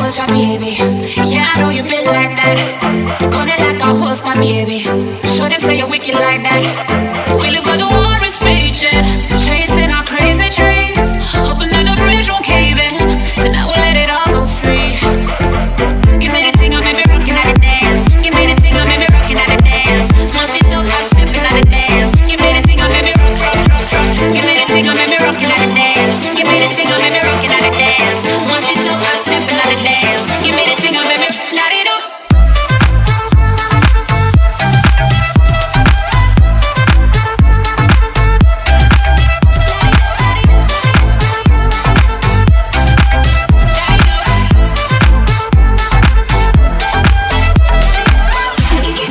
hold ya, baby. Yeah, I know you been like that. Got it like a holster, baby. Show them say you're wicked like that. We live where the war is raging, chasing our crazy dreams, hoping that the bridge won't cave in. So now we'll let it all go free. Give me the thing, I make me rockin' at the dance. Give me the thing, I make me rockin' at the dance. When she talk, I'm stepping at the dance. Give me the thing, I make me rock. Give me the thing, I make me rockin' at the dance. Give me the thing, I make me rockin' at the dance. When she talk, I'm stepping at the dance. Give me the thing, I make me light it up.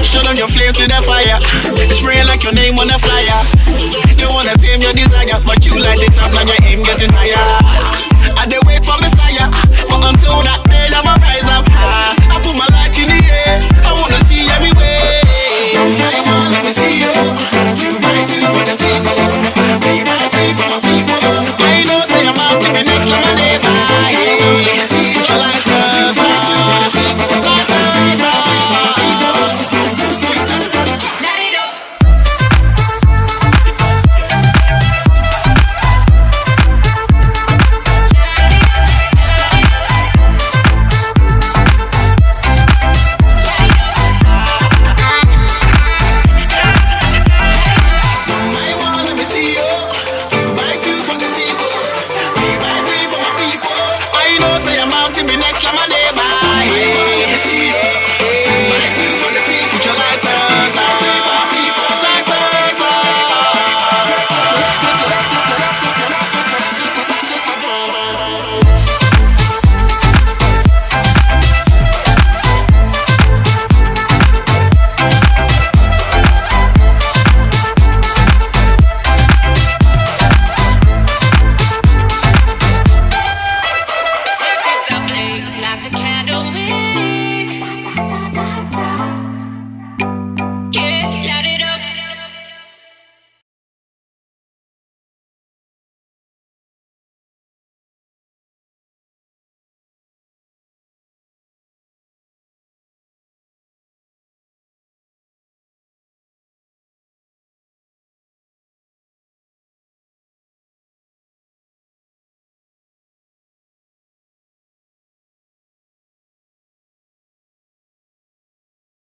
Show them your flame to the fire. Spray like your name on the fly.